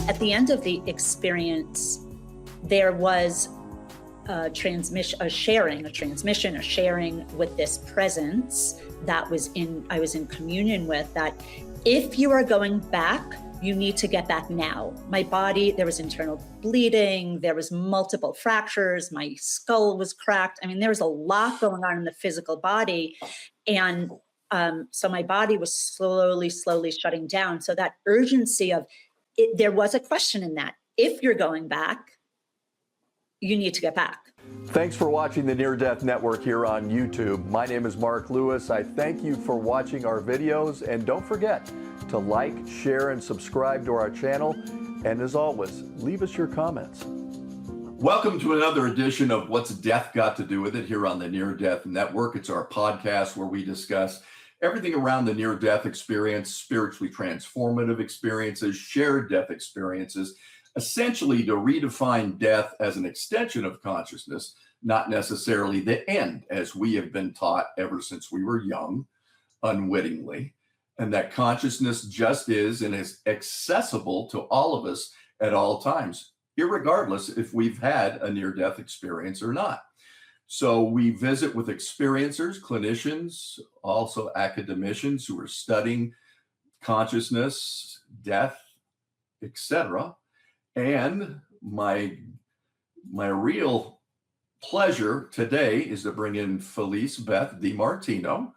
At the end of the experience, there was a transmission with this presence that I was in communion with, that if you are going back, you need to get back now. My body, there was internal bleeding, there was multiple fractures, my skull was cracked. I mean, there was a lot going on in the physical body. And so my body was slowly shutting down. So that urgency of it, there was a question in that. If you're going back, you need to get back. Thanks for watching the Near Death Network here on YouTube. My name is Mark Lewis. I thank you for watching our videos, and don't forget to like, share, and subscribe to our channel. And as always, leave us your comments. Welcome to another edition of What's Death Got to Do with It here on the Near Death Network. It's our podcast where we discuss everything around the near-death experience, spiritually transformative experiences, shared death experiences, essentially to redefine death as an extension of consciousness, not necessarily the end, as we have been taught ever since we were young, unwittingly, and that consciousness just is and is accessible to all of us at all times, irregardless if we've had a near-death experience or not. So we visit with experiencers, clinicians, also academicians who are studying consciousness, death, etc. And my real pleasure today is to bring in Felice Beth DiMartino.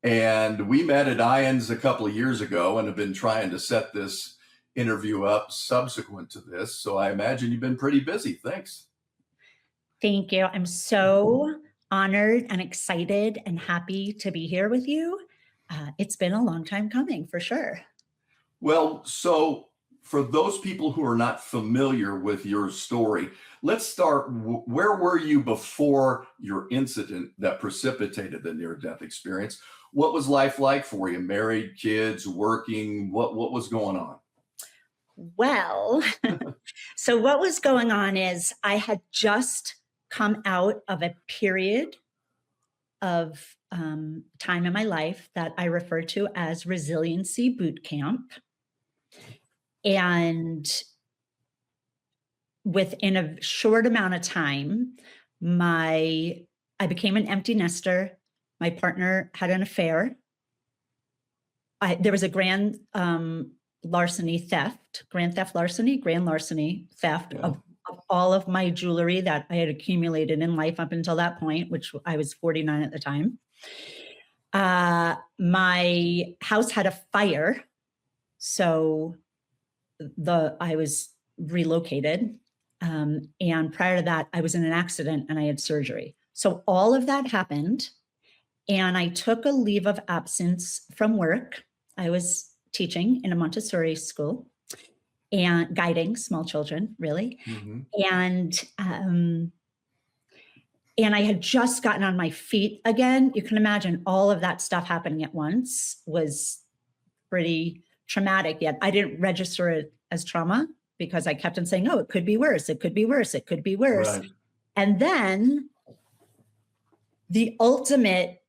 And we met at IANS a couple of years ago and have been trying to set this interview up subsequent to this. So I imagine you've been pretty busy. Thanks. Thank you. I'm so honored and excited and happy to be here with you. It's been a long time coming, for sure. Well, so for those people who are not familiar with your story, let's start. Where were you before your incident that precipitated the near-death experience? What was life like for you? Married, kids, working? What was going on? Well, so what was going on is I had just come out of a period of time in my life that I refer to as resiliency boot camp. And within a short amount of time, I became an empty nester. My partner had an affair. There was a grand larceny theft theft of all of my jewelry that I had accumulated in life up until that point, which I was 49 at the time. My house had a fire, so I was relocated. And prior to that, I was in an accident and I had surgery. So all of that happened. And I took a leave of absence from work. I was teaching in a Montessori school and guiding small children, really. Mm-hmm. And I had just gotten on my feet again. You can imagine all of that stuff happening at once was pretty traumatic, yet I didn't register it as trauma because I kept on saying, oh, it could be worse. It could be worse. It could be worse. Right. And then the ultimate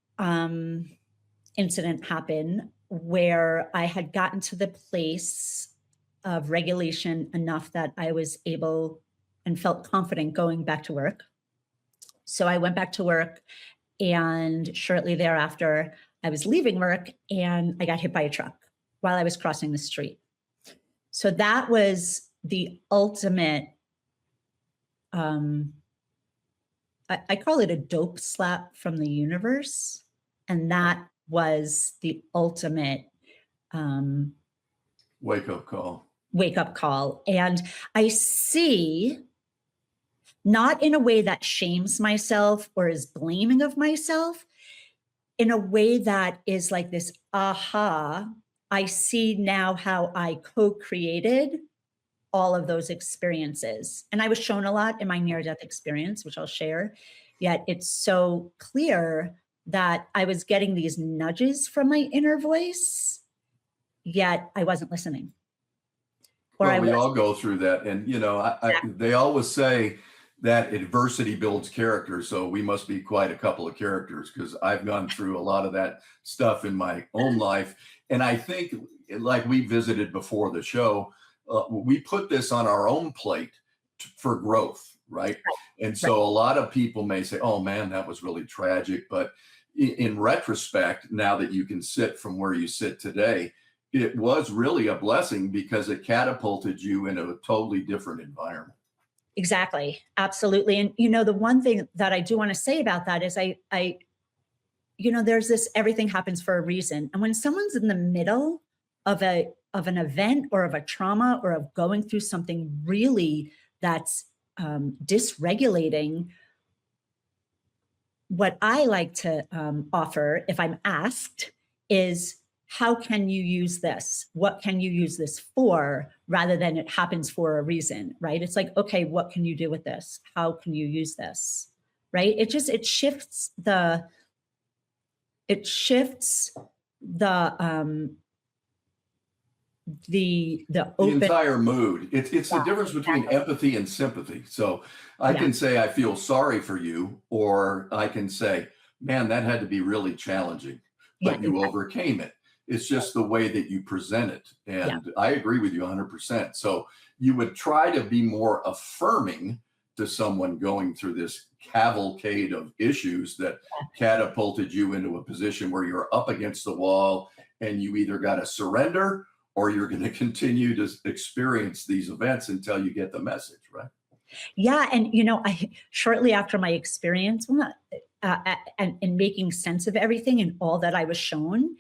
incident happened where I had gotten to the place of regulation enough that I was able and felt confident going back to work. So I went back to work, and shortly thereafter, I was leaving work and I got hit by a truck while I was crossing the street. So that was the ultimate, I call it a dope slap from the universe. And that was the ultimate wake-up call. And I see, not in a way that shames myself or is blaming of myself, in a way that is like this, aha, I see now how I co-created all of those experiences. And I was shown a lot in my near-death experience, which I'll share, yet it's so clear that I was getting these nudges from my inner voice, yet I wasn't listening. Well, we all go through that. And, you know, they always say that adversity builds character. So we must be quite a couple of characters, because I've gone through a lot of that stuff in my own life. And I think, like we visited before the show, we put this on our own plate for growth, right? And so a lot of people may say, oh man, that was really tragic. But in retrospect, now that you can sit from where you sit today, it was really a blessing because it catapulted you into a totally different environment. Exactly. Absolutely. And, you know, the one thing that I do want to say about that is you know, there's this, everything happens for a reason. And when someone's in the middle of an event or of a trauma or of going through something really that's dysregulating, what I like to offer, if I'm asked, is how can you use this? What can you use this for, rather than it happens for a reason, right? It's like, okay, what can you do with this? How can you use this, right? It shifts the open, entire mood. It's the difference between empathy and sympathy. So I can say I feel sorry for you, or I can say, man, that had to be really challenging, but you overcame it. It's just the way that you present it. And I agree with you 100%. So you would try to be more affirming to someone going through this cavalcade of issues that catapulted you into a position where you're up against the wall and you either got to surrender or you're going to continue to experience these events until you get the message, right? Yeah. And, you know, shortly after my experience, and making sense of everything and all that I was shown,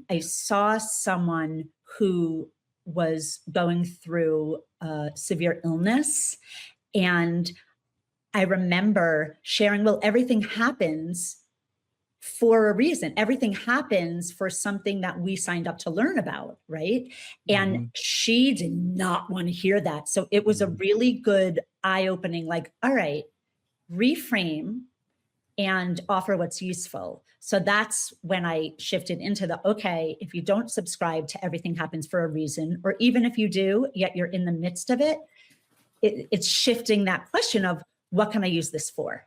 I saw someone who was going through severe illness. And I remember sharing, well, everything happens for a reason. Everything happens for something that we signed up to learn about, right? And she did not want to hear that. So it was a really good eye-opening, like, all right, reframe and offer what's useful. So that's when I shifted into the, okay, if you don't subscribe to everything happens for a reason, or even if you do, yet you're in the midst of it, it's shifting that question of, what can I use this for?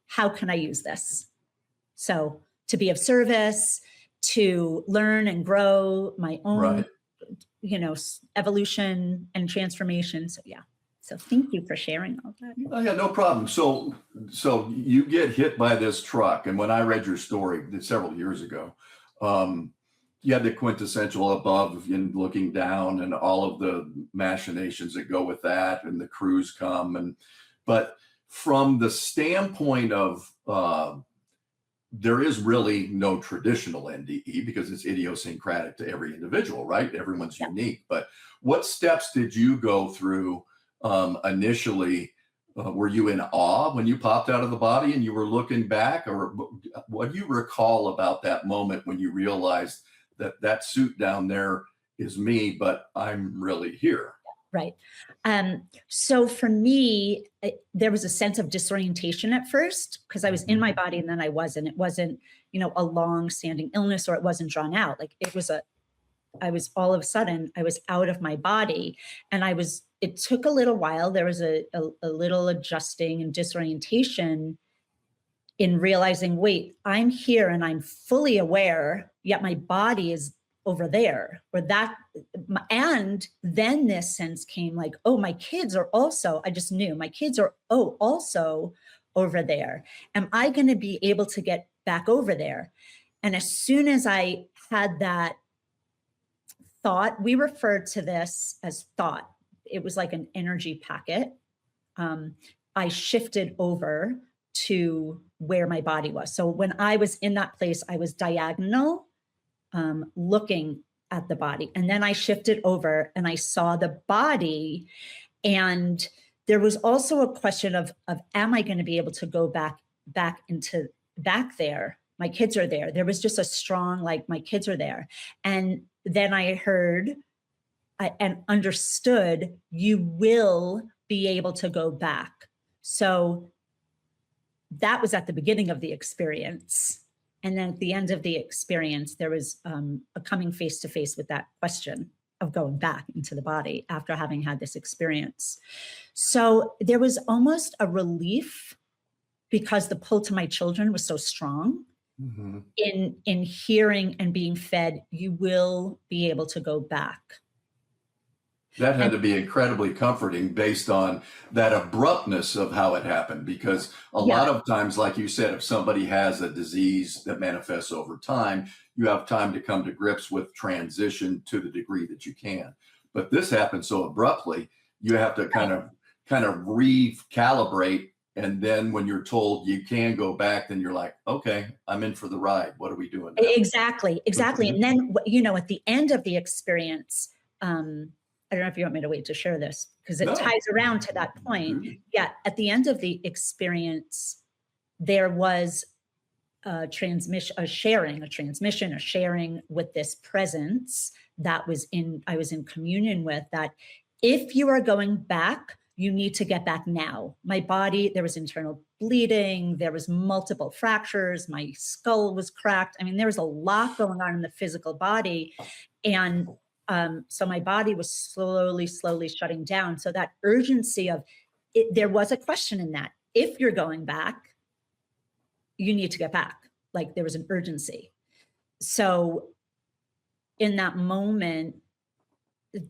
How can I use this? So to be of service, to learn and grow my own, you know, evolution and transformation. So yeah. So thank you for sharing all that. Oh, yeah, no problem. So you get hit by this truck. And when I read your story several years ago, you had the quintessential above and looking down and all of the machinations that go with that, and the crews come. But from the standpoint of, there is really no traditional NDE because it's idiosyncratic to every individual, right? Everyone's unique. But what steps did you go through initially? Were you in awe when you popped out of the body and you were looking back, or what do you recall about that moment when you realized that that suit down there is me, but I'm really here? Right. So for me, there was a sense of disorientation at first because I was in my body and then I wasn't. It wasn't, you know, a long-standing illness, or it wasn't drawn out. Like I was all of a sudden, I was out of my body, and it took a little while. There was a little adjusting and disorientation in realizing, wait, I'm here and I'm fully aware, yet my body is over there, or that. And then this sense came like, oh, my kids are also, I just knew my kids are, also over there. Am I going to be able to get back over there? And as soon as I had that thought, we referred to this as thought. It was like an energy packet. I shifted over to where my body was. So when I was in that place, I was diagonal, looking at the body. And then I shifted over and I saw the body. And there was also a question of am I going to be able to go back there? My kids are there. There was just a strong, like, my kids are there. And then I heard and understood, you will be able to go back. So that was at the beginning of the experience. And then at the end of the experience, there was a coming face to face with that question of going back into the body after having had this experience. So there was almost a relief because the pull to my children was so strong. In hearing and being fed, you will be able to go back. That had to be incredibly comforting based on that abruptness of how it happened, because a lot of times, like you said, if somebody has a disease that manifests over time, you have time to come to grips with transition to the degree that you can. But this happened so abruptly, you have to kind of recalibrate. And then when you're told you can go back, then you're like, okay, I'm in for the ride. What are we doing now? Exactly. And then, at the end of the experience, I don't know if you want me to wait to share this, because it ties around to that point. Yeah, at the end of the experience, there was a sharing with this presence that I was in communion with, that if you are going back, you need to get back now. My body, there was internal bleeding, there was multiple fractures, my skull was cracked. I mean, there was a lot going on in the physical body. And so my body was slowly shutting down. So that urgency of it, there was a question in that. If you're going back, you need to get back. Like, there was an urgency. So in that moment,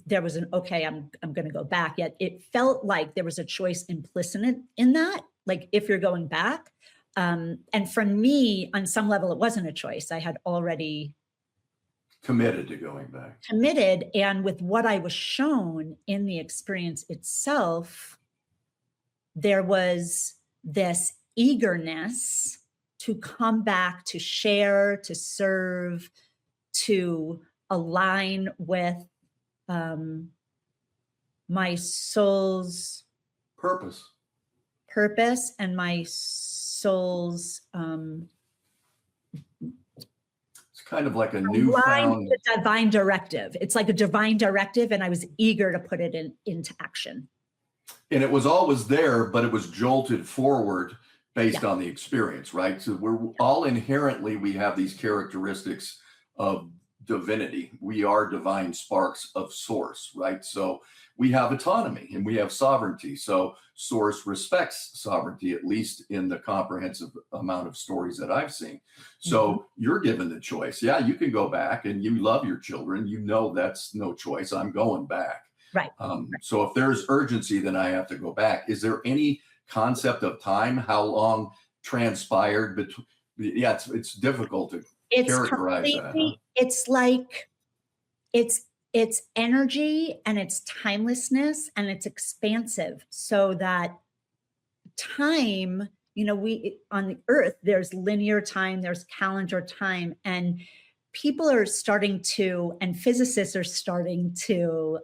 there was okay, I'm going to go back. Yet it felt like there was a choice implicit in that. Like, if you're going back. And for me, on some level, it wasn't a choice. I had already committed to going back. And with what I was shown in the experience itself, there was this eagerness to come back, to share, to serve, to align with my soul's purpose and my soul's kind of like a newfound divine directive. It's like a divine directive, and I was eager to put it into action. And it was always there, but it was jolted forward based on the experience, right? So we're all inherently, we have these characteristics of divinity. We are divine sparks of source, right? So we have autonomy and we have sovereignty. So source respects sovereignty, at least in the comprehensive amount of stories that I've seen. So you're given the choice. Yeah, you can go back, and you love your children. You know, that's no choice. I'm going back. Right. So if there's urgency, then I have to go back. Is there any concept of time? How long transpired between? Yeah, it's difficult to characterize that. Huh? It's like it's energy, and it's timelessness, and it's expansive. So that time, we on the earth, there's linear time, there's calendar time, and people are starting to, and physicists are starting to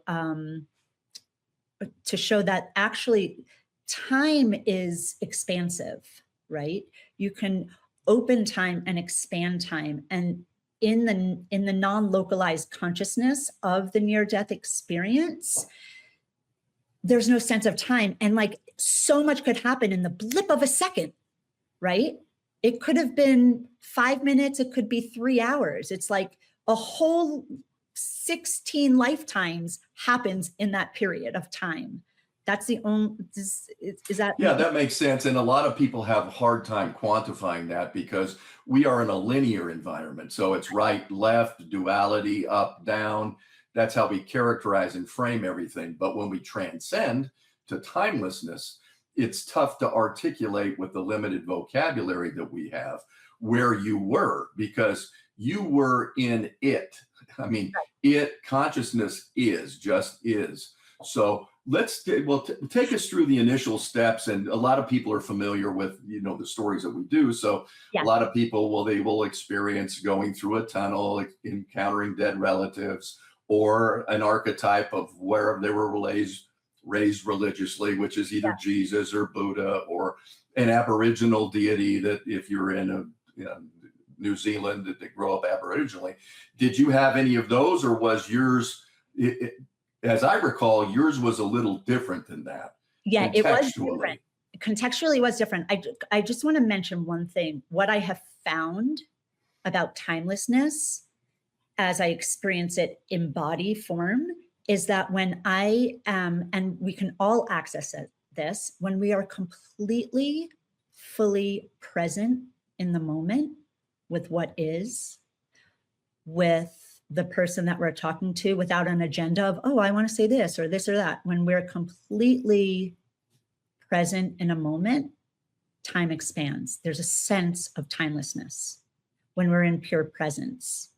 show that actually time is expansive, right? You can open time and expand time. And in the non-localized consciousness of the near-death experience, there's no sense of time. And like, so much could happen in the blip of a second, right? It could have been 5 minutes. It could be 3 hours. It's like a whole 16 lifetimes happens in that period of time. That's the only, is that? Yeah, that makes sense. And a lot of people have a hard time quantifying that, because we are in a linear environment. So it's right, left, duality, up, down. That's how we characterize and frame everything. But when we transcend to timelessness, it's tough to articulate with the limited vocabulary that we have where you were, because you were in it. I mean, consciousness just is. So take us through the initial steps. And a lot of people are familiar with, the stories that we do. So a lot of people, they will experience going through a tunnel, encountering dead relatives, or an archetype of where they were raised religiously, which is either Jesus or Buddha, or an Aboriginal deity that if you're in New Zealand, that they grow up Aboriginally. Did you have any of those, or was yours, as I recall, yours was a little different than that? Yeah, it was different. Contextually, it was different. I just want to mention one thing. What I have found about timelessness as I experience it in body form is that when I am, and we can all access this, when we are completely, fully present in the moment with what is, with the person that we're talking to without an agenda of, oh, I want to say this or that. When we're completely present in a moment, time expands. There's a sense of timelessness when we're in pure presence.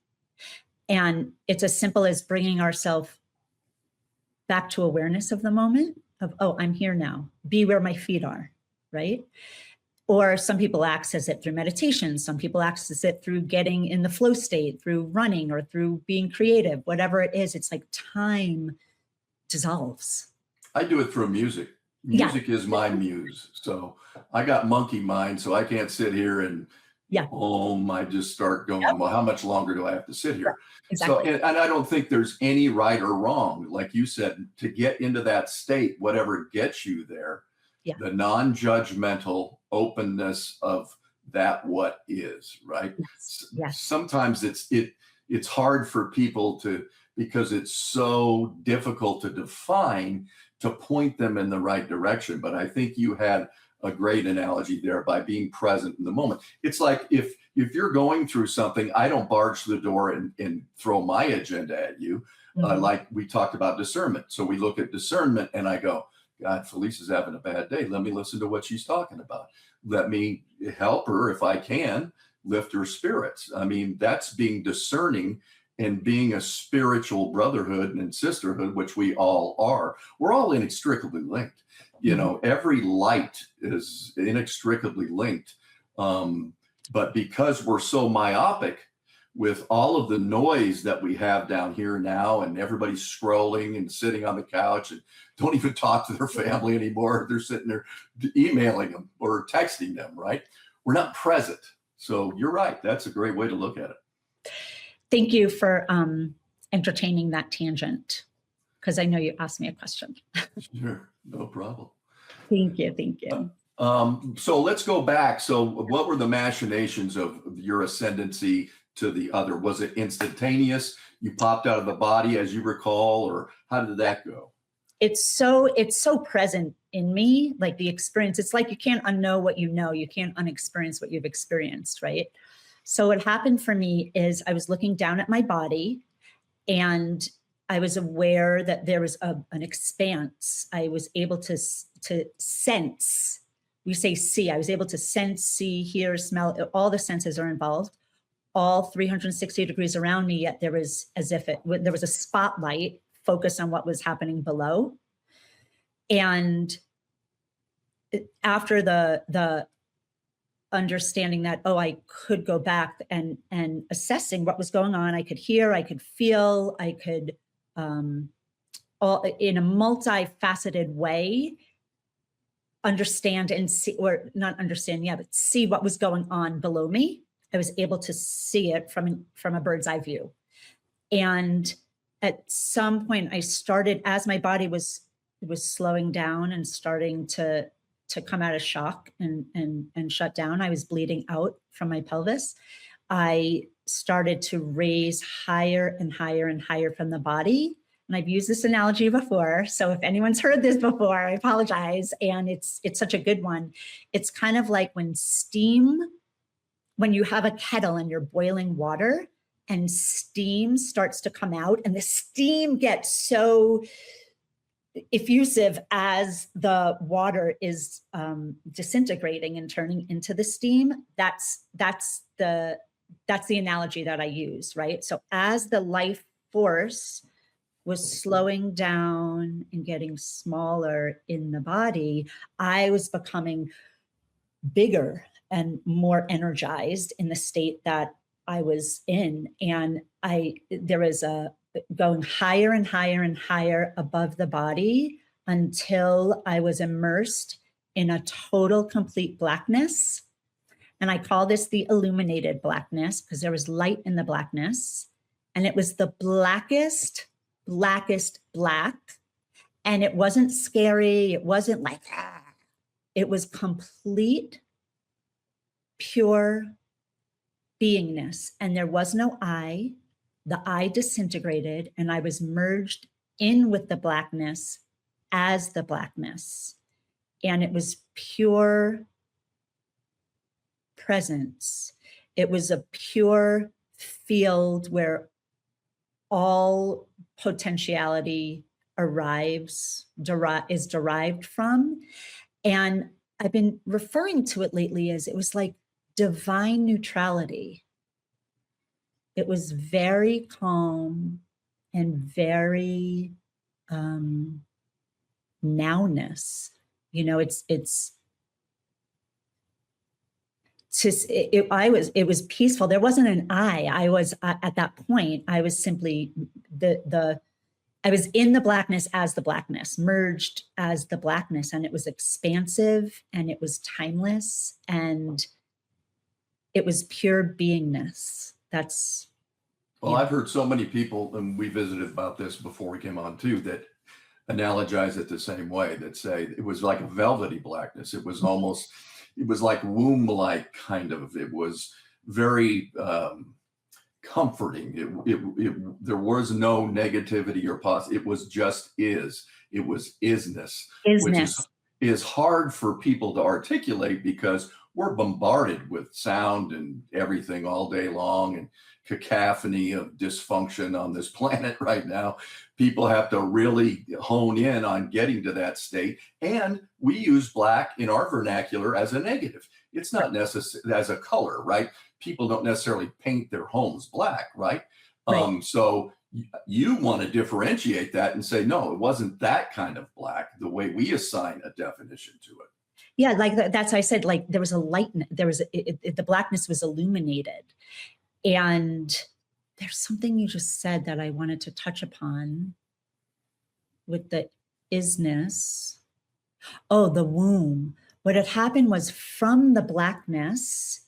And it's as simple as bringing ourselves back to awareness of the moment of, oh, I'm here now. Be where my feet are, right? Or some people access it through meditation. Some people access it through getting in the flow state, through running or through being creative, whatever it is. It's like time dissolves. I do it through music. Music is my muse. So I got monkey mind, so I can't sit here and I just start going, well, how much longer do I have to sit here? Exactly. So, and I don't think there's any right or wrong. Like you said, to get into that state, whatever gets you there, the non-judgmental openness of that what is, right? Yes. Sometimes it's hard for people to, because it's so difficult to define, to point them in the right direction. But I think you had a great analogy there by being present in the moment. It's like if you're going through something, I don't barge to the door and throw my agenda at you. Like we talked about discernment. So we look at discernment and I go, God, Felice is having a bad day. Let me listen to what she's talking about. Let me help her if I can, lift her spirits. I mean, that's being discerning and being a spiritual brotherhood and sisterhood, which we all are. We're all inextricably linked. You know, every light is inextricably linked. But because we're so myopic with all of the noise that we have down here now, and everybody's scrolling and sitting on the couch and don't even talk to their family anymore. They're sitting there emailing them or texting them, right? We're not present. So you're right. That's a great way to look at it. Thank you for entertaining that tangent, because I know you asked me a question. Sure, no problem. Thank you, thank you. So let's go back. So what were the machinations of your ascendancy to the other? Was it instantaneous? You popped out of the body, as you recall, or how did that go? It's so present in me, like the experience. It's like you can't unknow what you know. You can't unexperience what you've experienced, right? So what happened for me is I was looking down at my body and I was aware that there was an expanse. I was able to sense, we say see, I was able to sense, see, hear, smell, all the senses are involved, all 360 degrees around me, yet there was as if there was a spotlight focused on what was happening below. And after the understanding that, oh, I could go back and assessing what was going on, I could hear, I could feel, I could, all in a multifaceted way, understand and see, or not understand, but see what was going on below me. I was able to see it from a bird's eye view. And at some point I started, as my body was slowing down and starting to come out of shock and shut down. I was bleeding out from my pelvis. I started to raise higher and higher and higher from the body. And I've used this analogy before. So if anyone's heard this before, I apologize. And it's such a good one. It's kind of like when you have a kettle and you're boiling water and steam starts to come out, and the steam gets so effusive as the water is disintegrating and turning into the steam. That's the analogy that I use, right? So as the life force was slowing down and getting smaller in the body, I was becoming bigger and more energized in the state that I was in. And there was going higher and higher and higher above the body until I was immersed in a total, complete blackness. And I call this the illuminated blackness because there was light in the blackness. And it was the blackest black. And it wasn't scary. It wasn't like, it was complete, pure beingness. And there was no I. The I disintegrated and I was merged in with the blackness as the blackness. And it was pure presence. It was a pure field where all potentiality is derived from. And I've been referring to it lately as it was like divine neutrality. It was very calm and very nowness. You know, it was peaceful. There wasn't an I was at that point, I was simply I was in the blackness as the blackness, merged as the blackness, and it was expansive and it was timeless and it was pure beingness. That's. Well, I've heard so many people, and we visited about this before we came on too, that analogize it the same way, that say it was like a velvety blackness. It was almost, it was like womb-like kind of, it was very comforting. There was no negativity or it was just is. It was isness, which is hard for people to articulate because we're bombarded with sound and everything all day long and cacophony of dysfunction on this planet right now. People have to really hone in on getting to that state. And we use black in our vernacular as a negative. It's not necessary as a color, right? People don't necessarily paint their homes black, right? So you want to differentiate that and say, no, it wasn't that kind of black, the way we assign a definition to it. Yeah, like that's, I said, like there was a light, the blackness was illuminated. And there's something you just said that I wanted to touch upon with the isness. Oh, the womb. What had happened was from the blackness,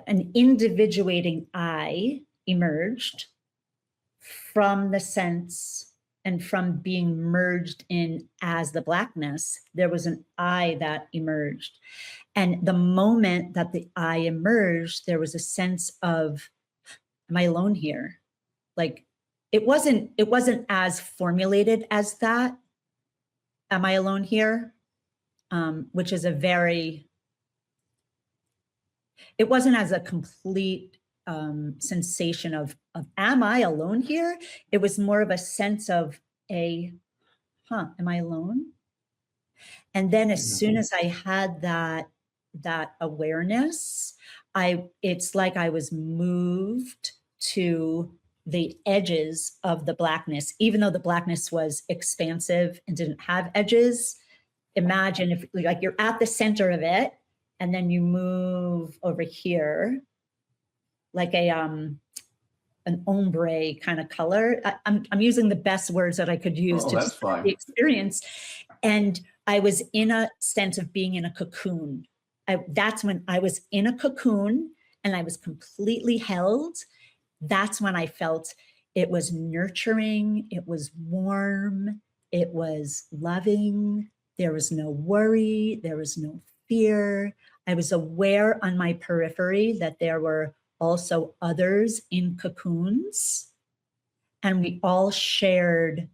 an individuating I emerged from the sense and from being merged in as the blackness, there was an I that emerged. And the moment that the I emerged, there was a sense of, am I alone here? Like, it wasn't as formulated as that, am I alone here? Which is it wasn't as a complete sensation of am I alone here? It was more of a sense of am I alone? And then as soon as I had that awareness, it's like I was moved to the edges of the blackness, even though the blackness was expansive and didn't have edges. Imagine if like you're at the center of it and then you move over here like an ombre kind of color. I'm using the best words that I could use to describe the experience. And I was in a sense of being in a cocoon. That's when I was in a cocoon and I was completely held. That's when I felt it was nurturing, it was warm, it was loving. There was no worry, there was no fear. I was aware on my periphery that there were also others in cocoons, and we all shared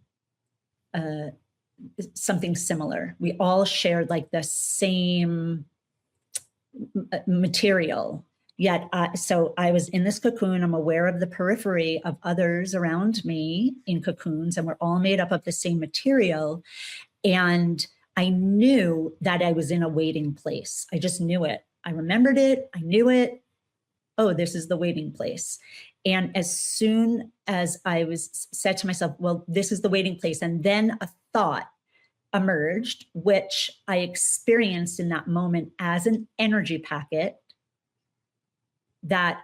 something similar. We all shared like the same material. Yet, so I was in this cocoon. I'm aware of the periphery of others around me in cocoons, and we're all made up of the same material. And I knew that I was in a waiting place. I just knew it. I remembered it. I knew it. Oh, this is the waiting place. And as soon as I said to myself, well, this is the waiting place. And then a thought emerged, which I experienced in that moment as an energy packet that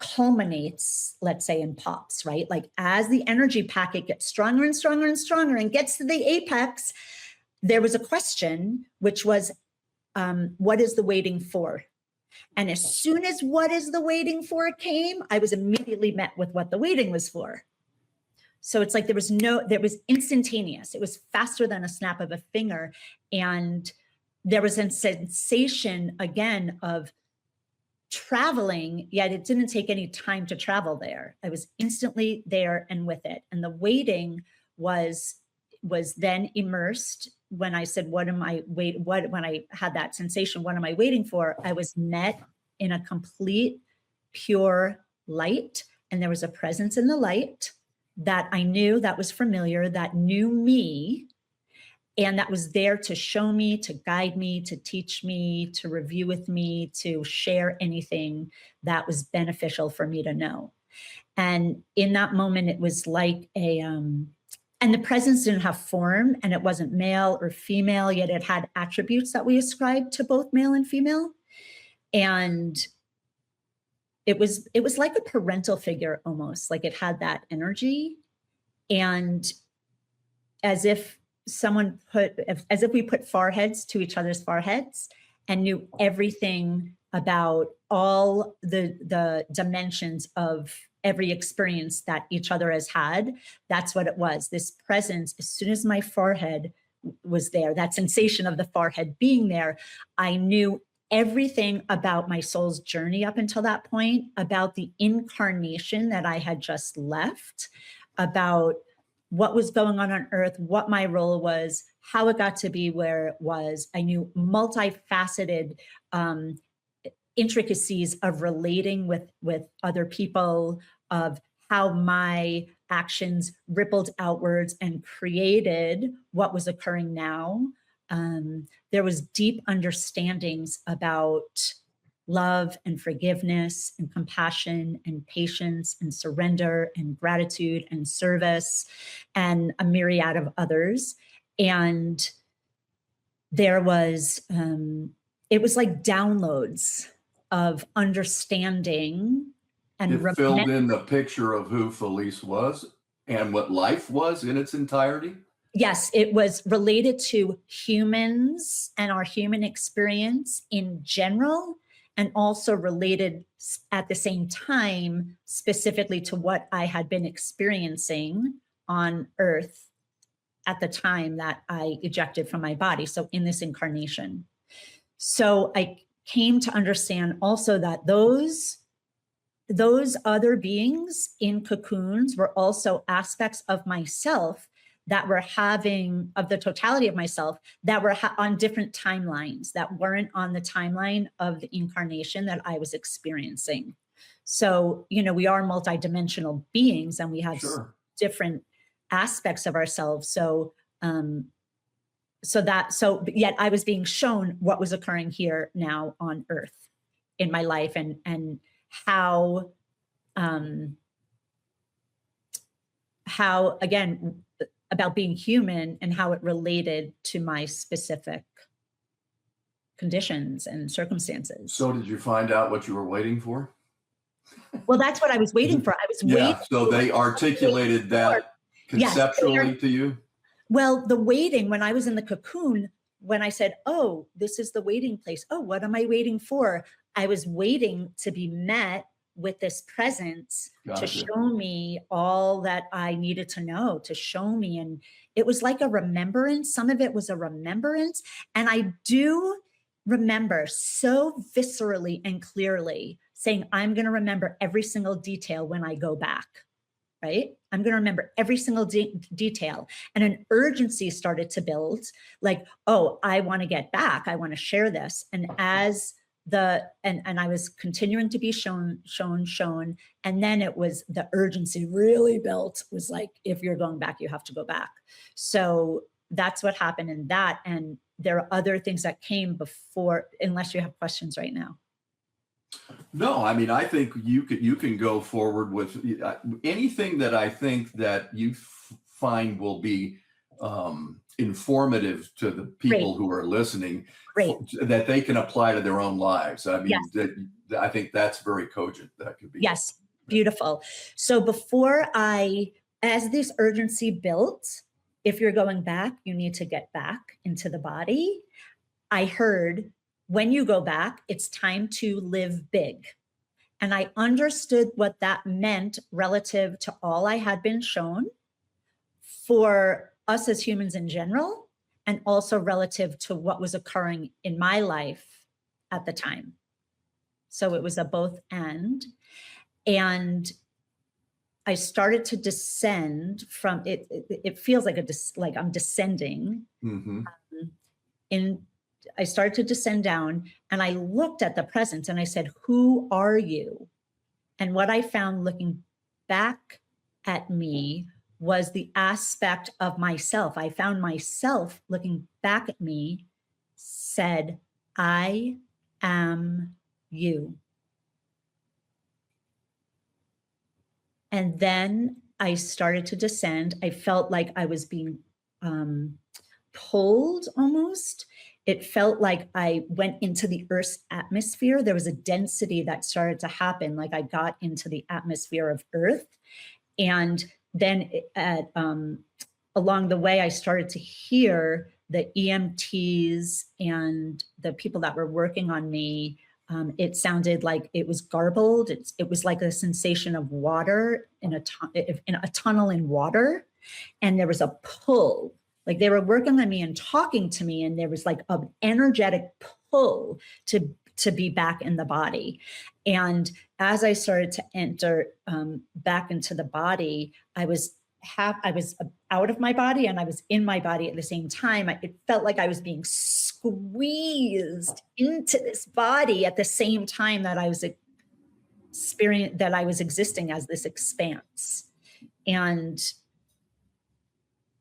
culminates, let's say, in pops, right? Like as the energy packet gets stronger and stronger and stronger and gets to the apex, there was a question, which was, what is the waiting for? And as soon as what is the waiting for came, I was immediately met with what the waiting was for. So it's like there was instantaneous. It was faster than a snap of a finger. And there was a sensation again of traveling, yet it didn't take any time to travel there. I was instantly there and with it. And the waiting was then immersed. When I said, when I had that sensation, what am I waiting for? I was met in a complete, pure light and there was a presence in the light that I knew, that was familiar, that knew me, and that was there to show me, to guide me, to teach me, to review with me, to share anything that was beneficial for me to know. And in that moment, it was like and the presence didn't have form, and it wasn't male or female, yet it had attributes that we ascribed to both male and female. And it was like a parental figure almost, like it had that energy. And as if we put foreheads to each other's foreheads and knew everything about all the dimensions of every experience that each other has had. That's what it was. This presence, as soon as my forehead was there, that sensation of the forehead being there, I knew everything about my soul's journey up until that point, about the incarnation that I had just left, about what was going on earth, what my role was, how it got to be where it was. I knew multifaceted intricacies of relating with other people, of how my actions rippled outwards and created what was occurring now. There was deep understandings about love and forgiveness and compassion and patience and surrender and gratitude and service and a myriad of others. And there was, it was like downloads of understanding. And it filled in the picture of who Felice was and what life was in its entirety. Yes, it was related to humans and our human experience in general, and also related at the same time specifically to what I had been experiencing on Earth at the time that I ejected from my body, so in this incarnation. So I came to understand also that those other beings in cocoons were also aspects of myself that were having, of the totality of myself, that were on different timelines, that weren't on the timeline of the incarnation that I was experiencing. So, you know, we are multidimensional beings and we have different aspects of ourselves. So, but yet I was being shown what was occurring here now on Earth in my life, and how again, about being human and how it related to my specific conditions and circumstances. So did you find out what you were waiting for? Well, that's what I was waiting for. I was waiting. So they articulated that conceptually to you? Well, the waiting, when I was in the cocoon, when I said, oh, this is the waiting place. Oh, what am I waiting for? I was waiting to be met with this presence to show me all that I needed to know, to show me. And it was like a remembrance. Some of it was a remembrance. And I do remember so viscerally and clearly saying, I'm going to remember every single detail when I go back, right? I'm going to remember every single detail. And an urgency started to build, like, oh, I want to get back. I want to share this. And as and I was continuing to be shown. And then it was the urgency really built, was like, if you're going back, you have to go back. So that's what happened in that. And there are other things that came before, unless you have questions right now. No, I mean, I think you can go forward with anything that I think that you find will be informative to the people who are listening, that they can apply to their own lives. I mean, I think that's very cogent. That could be. Yes, beautiful. So as this urgency built, if you're going back, you need to get back into the body. I heard, when you go back, it's time to live big. And I understood what that meant relative to all I had been shown for us as humans in general, and also relative to what was occurring in my life at the time. So it was a both and. And I started to descend from it. It feels like like I'm descending. Mm-hmm. I started to descend down, and I looked at the presence and I said, who are you? And what I found looking back at me was the aspect of myself. I found myself looking back at me, said, I am you. And then I started to descend. I felt like I was being pulled almost. It felt like I went into the Earth's atmosphere. There was a density that started to happen, like I got into the atmosphere of Earth. And then along the way, I started to hear the EMTs and the people that were working on me. It sounded like it was garbled. It was like a sensation of water in a tunnel in water. And there was a pull, like they were working on me and talking to me. And there was like an energetic pull to be back in the body. And as I started to enter back into the body, I was out of my body and I was in my body at the same time. It felt like I was being squeezed into this body at the same time that I was existing as this expanse. And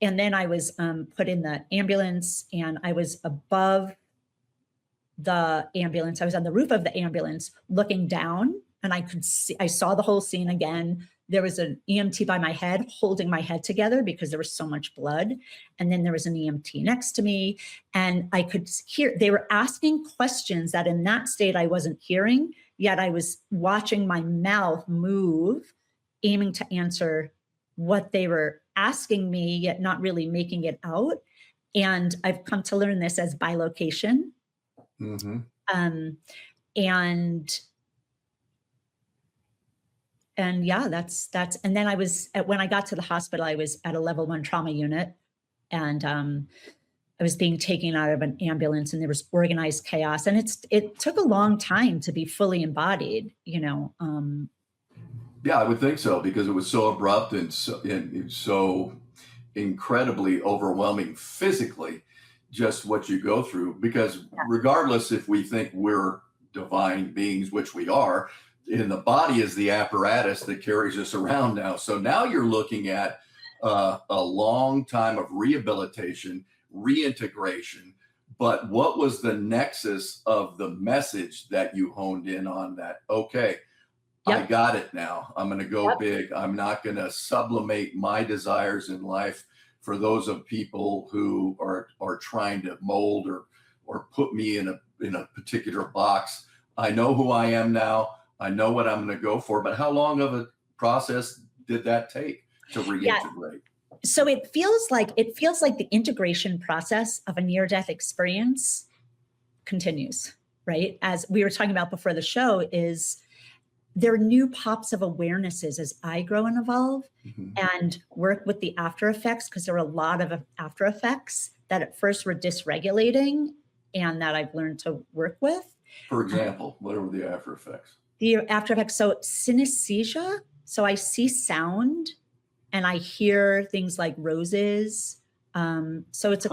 then I was put in the ambulance, and I was above the ambulance. I was on the roof of the ambulance looking down, and I saw the whole scene again. There was an EMT by my head holding my head together because there was so much blood. And then there was an EMT next to me, and I could hear, they were asking questions that in that state I wasn't hearing, yet I was watching my mouth move, aiming to answer what they were asking me, yet not really making it out. And I've come to learn this as bilocation. Mm-hmm. And yeah, that's, and then when I got to the hospital, I was at a level 1 trauma unit, and I was being taken out of an ambulance, and there was organized chaos, and it took a long time to be fully embodied, Yeah, I would think so, because it was so abrupt and so incredibly overwhelming physically, just what you go through. Because regardless if we think we're divine beings, which we are, in the body is the apparatus that carries us around now. So now you're looking at a long time of rehabilitation, reintegration. But what was the nexus of the message that you honed in on? That, okay, I got it now. I'm going to go big. I'm not going to sublimate my desires in life for those of people who are trying to mold or put me in a particular box. I know who I am now. I know what I'm going to go for. But how long of a process did that take to reintegrate? So it feels like the integration process of a near-death experience continues, right? As we were talking about before the show, is there are new pops of awarenesses as I grow and evolve, and work with the after effects, because there are a lot of after effects that at first were dysregulating and that I've learned to work with. For example, what are the after effects? The after effects, so synesthesia. So I see sound and I hear things like roses. So it's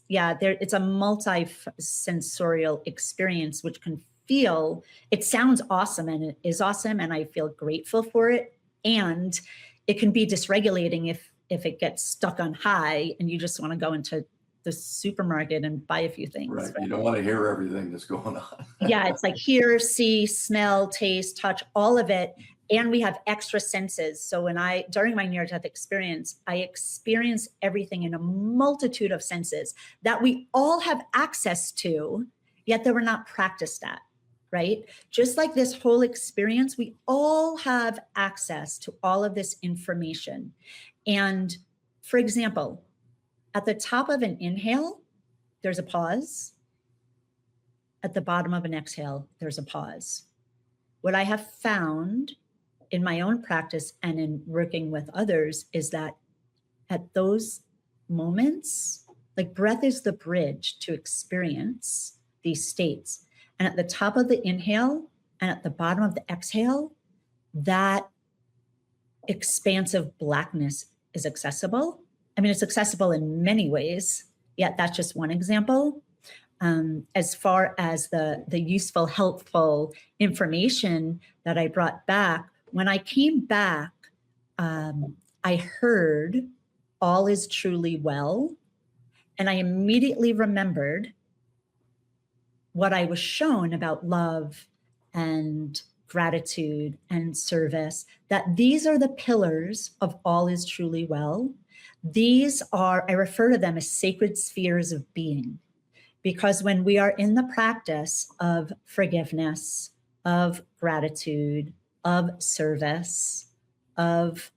it's a multi-sensorial experience, which can feel, it sounds awesome, and it is awesome, and I feel grateful for it. And it can be dysregulating if it gets stuck on high and you just want to go into the supermarket and buy a few things. Right. You don't want to hear everything that's going on. Yeah, it's like hear, see, smell, taste, touch, all of it. And we have extra senses. So during my near-death experience, I experienced everything in a multitude of senses that we all have access to, yet they were not practiced at, right? Just like this whole experience, we all have access to all of this information. And for example, at the top of an inhale, there's a pause. At the bottom of an exhale, there's a pause. What I have found in my own practice and in working with others is that at those moments, like breath is the bridge to experience these states. And at the top of the inhale and at the bottom of the exhale, that expansive blackness is accessible. I mean, it's accessible in many ways, yet that's just one example. As far as the useful, helpful information that I brought back, when I came back I heard all is truly well. And I immediately remembered what I was shown about love and gratitude and service, that these are the pillars of all is truly well. These are, I refer to them as sacred spheres of being, because when we are in the practice of forgiveness, of gratitude, of service, of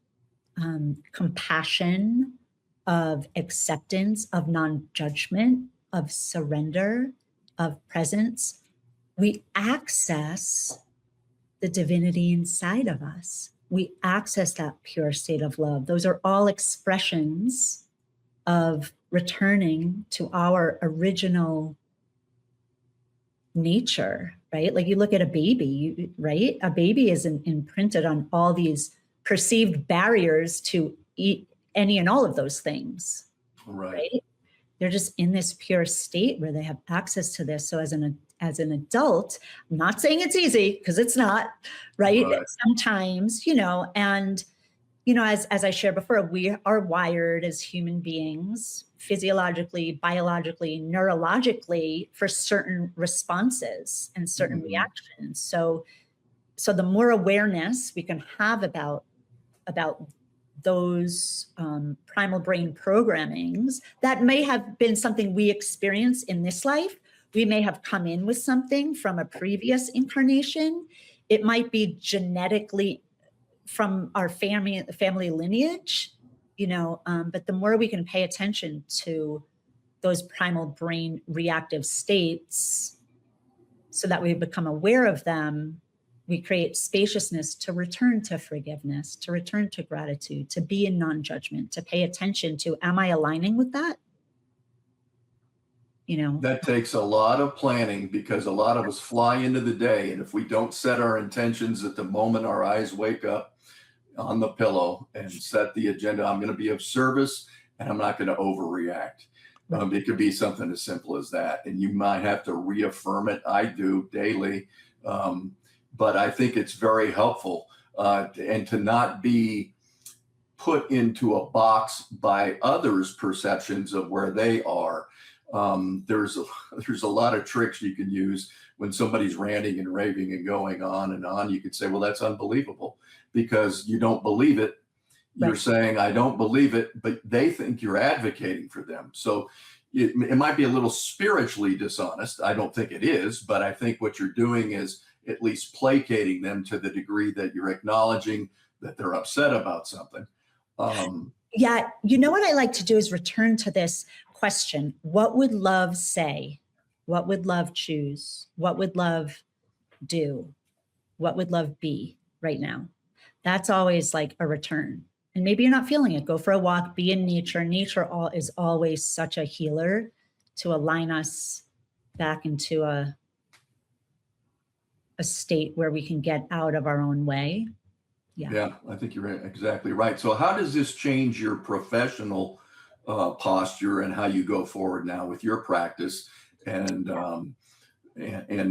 compassion, of acceptance, of non-judgment, of surrender, of presence, we access the divinity inside of us. We access that pure state of love. Those are all expressions of returning to our original nature, right? Like you look at a baby, right? A baby is imprinted on all these perceived barriers to eat any and all of those things, right? They're just in this pure state where they have access to this. So as an adult, I'm not saying it's easy, because it's not, right? Sometimes, and as I shared before, we are wired as human beings, physiologically, biologically, neurologically, for certain responses and certain reactions. So the more awareness we can have about those primal brain programmings that may have been something we experience in this life. We may have come in with something from a previous incarnation. It might be genetically from our family lineage, but the more we can pay attention to those primal brain reactive states so that we become aware of them, we create spaciousness to return to forgiveness, to return to gratitude, to be in non-judgment, to pay attention to, am I aligning with that? That takes a lot of planning, because a lot of us fly into the day, and if we don't set our intentions at the moment our eyes wake up on the pillow and set the agenda, I'm going to be of service and I'm not going to overreact. It could be something as simple as that, and you might have to reaffirm it. I do daily. But I think it's very helpful and to not be put into a box by others' perceptions of where they are. There's a lot of tricks you can use when somebody's ranting and raving and going on and on. You could say, well, that's unbelievable, because you don't believe it. You're saying, I don't believe it, but they think you're advocating for them. So it might be a little spiritually dishonest. I don't think it is, but I think what you're doing is at least placating them to the degree that you're acknowledging that they're upset about something. Yeah. What I like to do is return to this question. What would love say? What would love choose? What would love do? What would love be right now? That's always like a return. And maybe you're not feeling it. Go for a walk, be in nature. Nature is always such a healer to align us back into a state where we can get out of our own way. Yeah, I think you're exactly right. So how does this change your professional posture and how you go forward now with your practice? And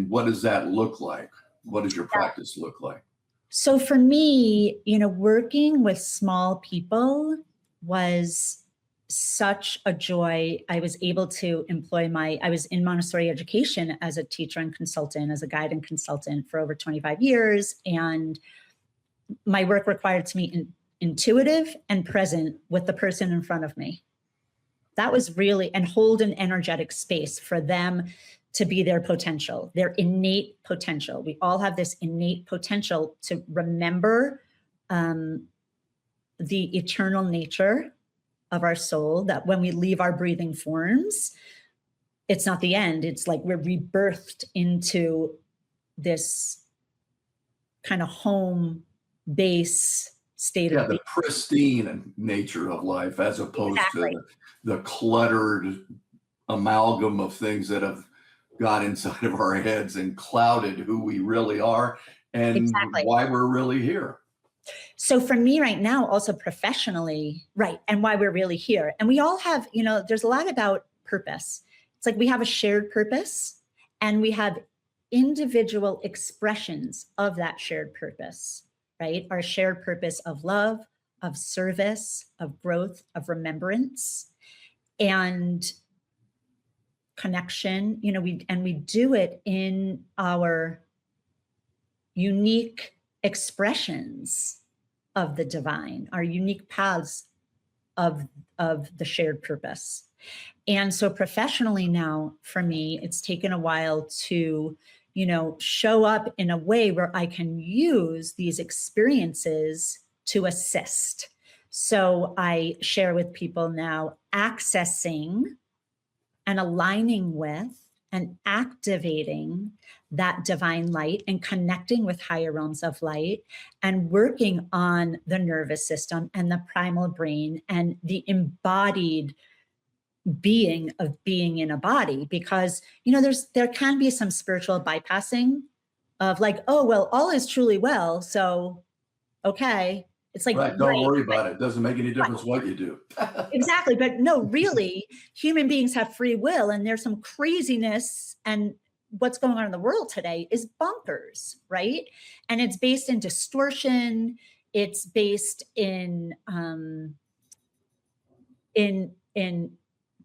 what does that look like? What does your practice look like? So for me, working with small people was such a joy. I was able to employ I was in Montessori education as a teacher and consultant, as a guide and consultant for over 25 years. And my work required to be intuitive and present with the person in front of me. That was really, and hold an energetic space for them to be their potential, their innate potential. We all have this innate potential to remember the eternal nature of our soul, that when we leave our breathing forms, it's not the end. It's like we're rebirthed into this kind of home base state of the pristine nature of life, as opposed to the cluttered amalgam of things that have got inside of our heads and clouded who we really are and why we're really here. So for me right now, also professionally, and why we're really here. And we all have, there's a lot about purpose. It's like we have a shared purpose and we have individual expressions of that shared purpose, right? Our shared purpose of love, of service, of growth, of remembrance, and connection. You know, we do it in our unique expressions of the divine, our unique paths of the shared purpose. And so professionally now, for me, it's taken a while to, you know, show up in a way where I can use these experiences to assist. So I share with people now accessing and aligning with and activating that divine light and connecting with higher realms of light and working on the nervous system and the primal brain and the embodied being of being in a body. Because, you know, there can be some spiritual bypassing of like, oh, well, all is truly well, so okay. It's like, right, don't worry about it. It doesn't make any difference what you do. Exactly. But no, really, human beings have free will, and there's some craziness, and what's going on in the world today is bonkers, right? And it's based in distortion. It's based in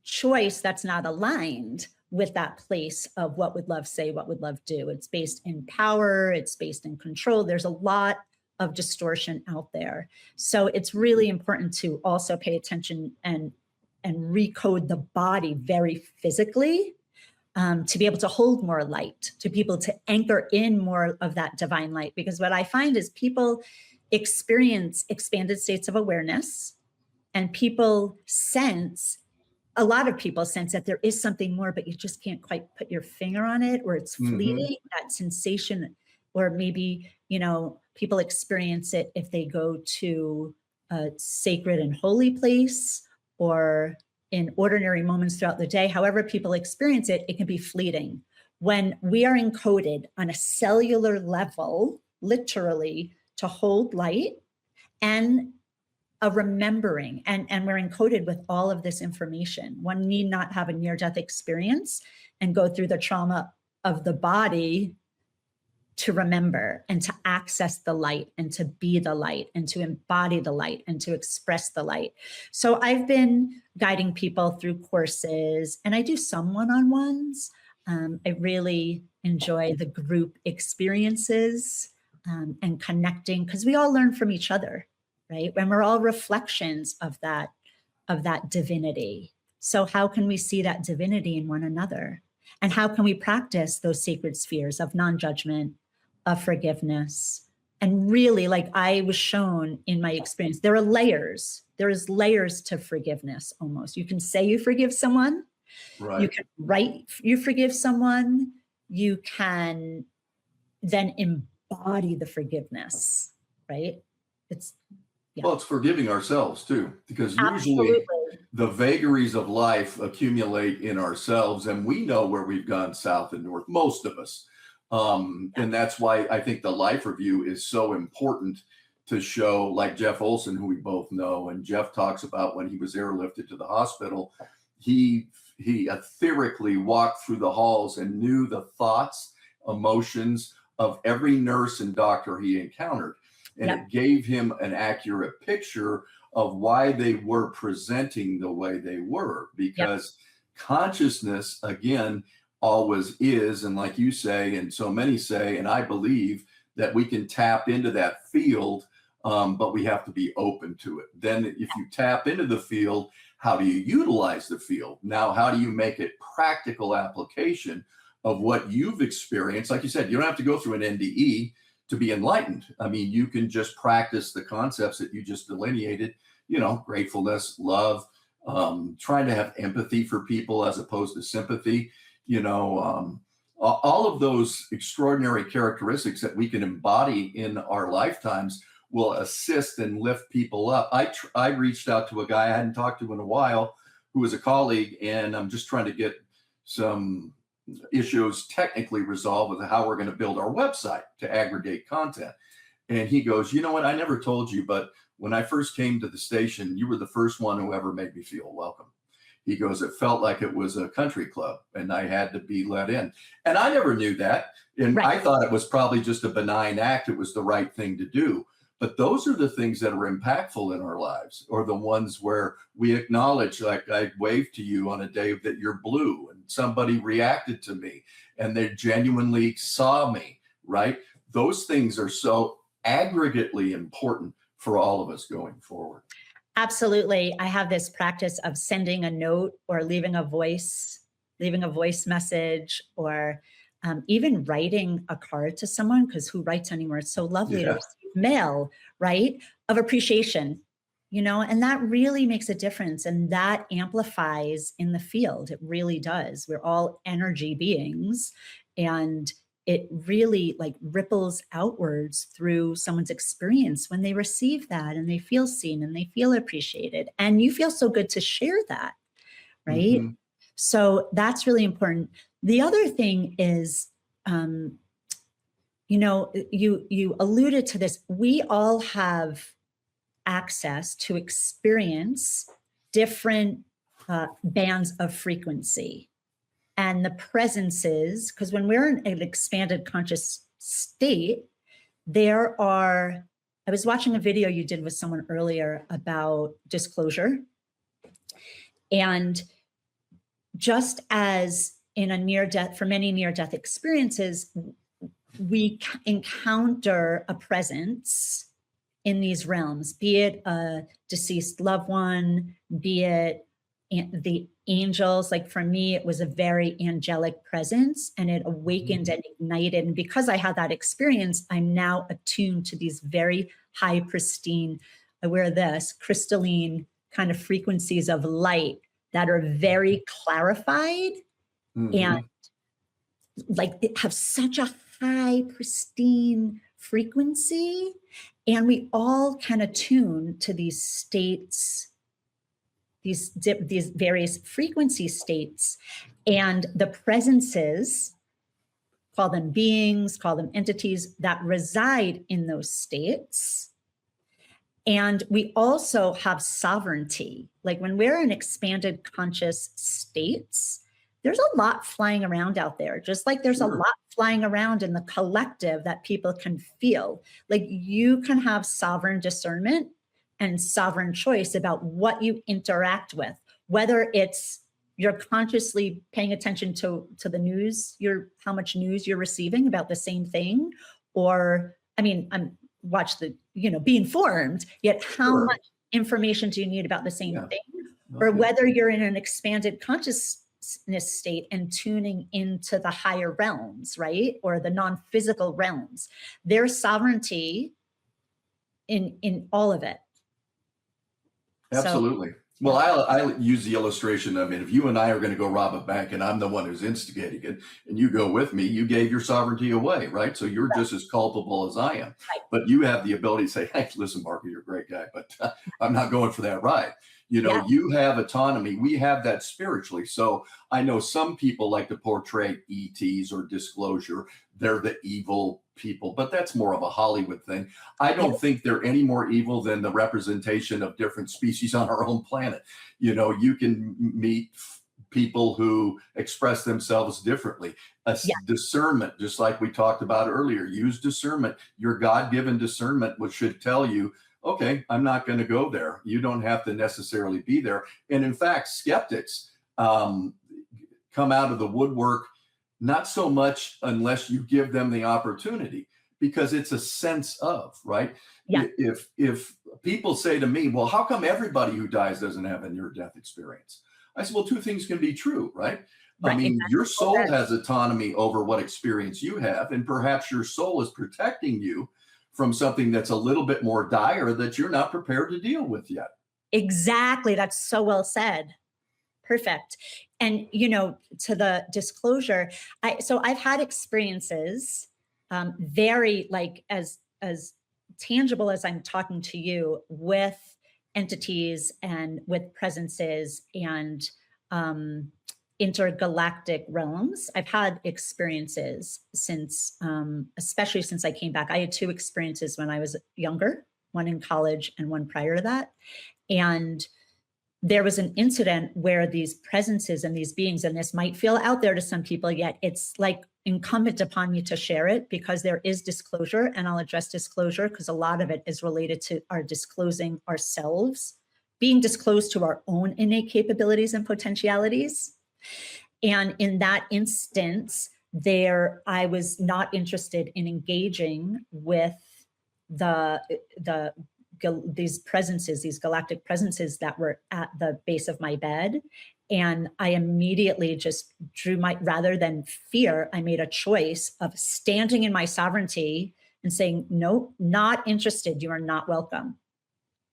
choice that's not aligned with that place of what would love say, what would love do. It's based in power. It's based in control. There's a lot of distortion out there. So it's really important to also pay attention and recode the body very physically, to be able to hold more light, to be able to anchor in more of that divine light. Because what I find is people experience expanded states of awareness, and people sense, a lot of people sense that there is something more, but you just can't quite put your finger on it, or it's fleeting, that sensation. Or maybe, you know, people experience it if they go to a sacred and holy place, or in ordinary moments throughout the day. However people experience it, it can be fleeting. When we are encoded on a cellular level, literally, to hold light and a remembering, and we're encoded with all of this information. One need not have a near-death experience and go through the trauma of the body to remember and to access the light and to be the light and to embody the light and to express the light. So I've been guiding people through courses, and I do some one-on-ones. I really enjoy the group experiences and connecting, because we all learn from each other, right? And we're all reflections of that divinity. So how can we see that divinity in one another? And how can we practice those sacred spheres of non-judgment, of forgiveness? And really, like I was shown in my experience, there are layers. There is layers to forgiveness almost. You can say you forgive someone. Right. You can write you forgive someone. You can then embody the forgiveness, right? Well, it's forgiving ourselves too, because usually the vagaries of life accumulate in ourselves, and we know where we've gone south and north, most of us. And that's why I think the life review is so important to show, like Jeff Olson, who we both know, and Jeff talks about when he was airlifted to the hospital, he etherically walked through the halls and knew the thoughts, emotions of every nurse and doctor he encountered. And it gave him an accurate picture of why they were presenting the way they were, because consciousness, again, always is. And like you say, and so many say, and I believe that we can tap into that field, but we have to be open to it. Then if you tap into the field, how do you utilize the field? Now, how do you make it practical application of what you've experienced? Like you said, you don't have to go through an NDE to be enlightened. I mean, you can just practice the concepts that you just delineated, you know, gratefulness, love, trying to have empathy for people as opposed to sympathy, you know, all of those extraordinary characteristics that we can embody in our lifetimes will assist and lift people up. I reached out to a guy I hadn't talked to in a while, who was a colleague, and I'm just trying to get some issues technically resolved with how we're going to build our website to aggregate content. And he goes, you know what, I never told you, but when I first came to the station, you were the first one who ever made me feel welcome. He goes, it felt like it was a country club and I had to be let in. And I never knew that. And I thought it was probably just a benign act. It was the right thing to do. But those are the things that are impactful in our lives, or the ones where we acknowledge, like I waved to you on a day that you're blue and somebody reacted to me and they genuinely saw me, right? Those things are so aggregately important for all of us going forward. Absolutely. I have this practice of sending a note or leaving a voice message, or even writing a card to someone, because who writes anymore? It's so lovely to receive mail, right? Of appreciation, you know, and that really makes a difference. And that amplifies in the field. It really does. We're all energy beings, and it really like ripples outwards through someone's experience when they receive that and they feel seen and they feel appreciated. And you feel so good to share that, right? Mm-hmm. So that's really important. The other thing is, you know, you alluded to this. We all have access to experience different bands of frequency. And the presences, because when we're in an expanded conscious state, I was watching a video you did with someone earlier about disclosure. And just as in a near-death, for many near-death experiences, we encounter a presence in these realms, be it a deceased loved one, be it the angels. Like for me, it was a very angelic presence, and it awakened and ignited. And because I had that experience, I'm now attuned to these very high, pristine, I wear this, crystalline kind of frequencies of light that are very clarified and like it have such a high, pristine frequency. And we all can attune to these states, these various frequency states, and the presences, call them beings, call them entities, that reside in those states. And we also have sovereignty. Like when we're in expanded conscious states, there's a lot flying around out there, just like there's a lot flying around in the collective that people can feel. Like you can have sovereign discernment and sovereign choice about what you interact with, whether it's you're consciously paying attention to the news, how much news you're receiving about the same thing, or watch the, be informed, yet how much information do you need about the same thing? Or whether you're in an expanded consciousness state and tuning into the higher realms, right? Or the non-physical realms. There's sovereignty in all of it. Absolutely. So, well, I use the illustration of it. If you and I are going to go rob a bank and I'm the one who's instigating it and you go with me, you gave your sovereignty away, right? So you're just as culpable as I am. Right. But you have the ability to say, hey, listen, Mark, you're a great guy, but I'm not going for that ride. You have autonomy. We have that spiritually. So I know some people like to portray ETs or disclosure. They're the evil people, but that's more of a Hollywood thing. I don't think they're any more evil than the representation of different species on our own planet. You can meet people who express themselves differently. Discernment, just like we talked about earlier, use discernment. Your God-given discernment, which should tell you, okay, I'm not going to go there. You don't have to necessarily be there. And in fact, skeptics come out of the woodwork, not so much unless you give them the opportunity, because it's a sense of, right? Yeah. If people say to me, well, how come everybody who dies doesn't have a near-death experience? I said, well, two things can be true, right? I mean, your soul has autonomy over what experience you have, and perhaps your soul is protecting you from something that's a little bit more dire that you're not prepared to deal with yet. Exactly. That's so well said. Perfect. And, to the disclosure, I've had experiences very like as tangible as I'm talking to you, with entities and with presences and intergalactic realms. I've had experiences since, especially since I came back. I had two experiences when I was younger, one in college and one prior to that. And there was an incident where these presences and these beings, and this might feel out there to some people, yet it's like incumbent upon me to share it because there is disclosure, and I'll address disclosure because a lot of it is related to our disclosing ourselves, being disclosed to our own innate capabilities and potentialities. And in that instance, I was not interested in engaging with these presences, these galactic presences that were at the base of my bed. And I immediately just rather than fear, I made a choice of standing in my sovereignty and saying, no, not interested. You are not welcome.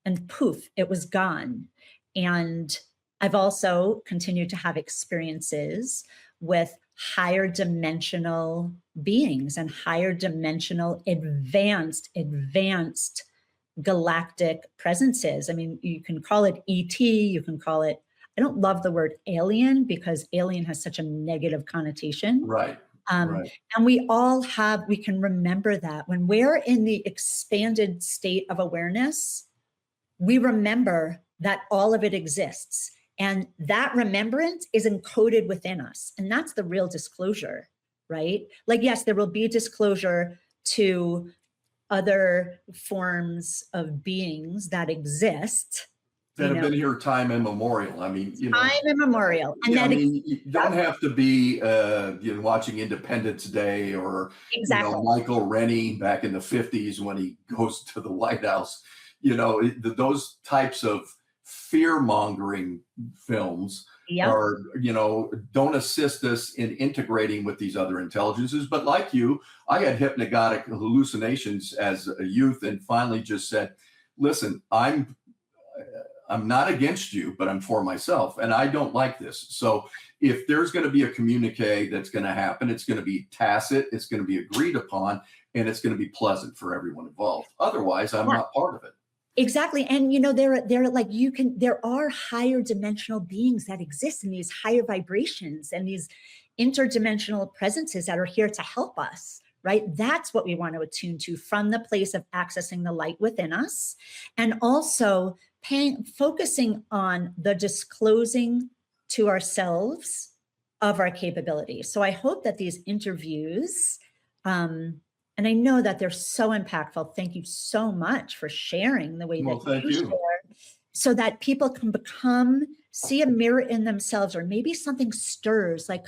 And poof, it was gone. And I've also continued to have experiences with higher dimensional beings and higher dimensional advanced galactic presences. I mean, you can call it ET, you can call it, I don't love the word alien because alien has such a negative connotation. Right. Right. And we can remember that when we're in the expanded state of awareness, we remember that all of it exists. And that remembrance is encoded within us. And that's the real disclosure, right? Like, yes, there will be disclosure to other forms of beings that exist. That have been here time immemorial. I mean, time immemorial. And I mean, you don't have to be watching Independence Day or Michael Rennie back in the 50s when he goes to the White House. Those types of fear-mongering films are, don't assist us in integrating with these other intelligences. But like you, I had hypnagogic hallucinations as a youth and finally just said, listen, I'm not against you, but I'm for myself. And I don't like this. So if there's going to be a communique that's going to happen, it's going to be tacit, it's going to be agreed upon, and it's going to be pleasant for everyone involved. Otherwise, I'm not part of it. Exactly. And there are higher dimensional beings that exist in these higher vibrations and these interdimensional presences that are here to help us, right? That's what we want to attune to from the place of accessing the light within us. And also focusing on the disclosing to ourselves of our capabilities. So I hope that these interviews, and I know that they're so impactful. Thank you so much for sharing the way that you share, so that people can see a mirror in themselves, or maybe something stirs like,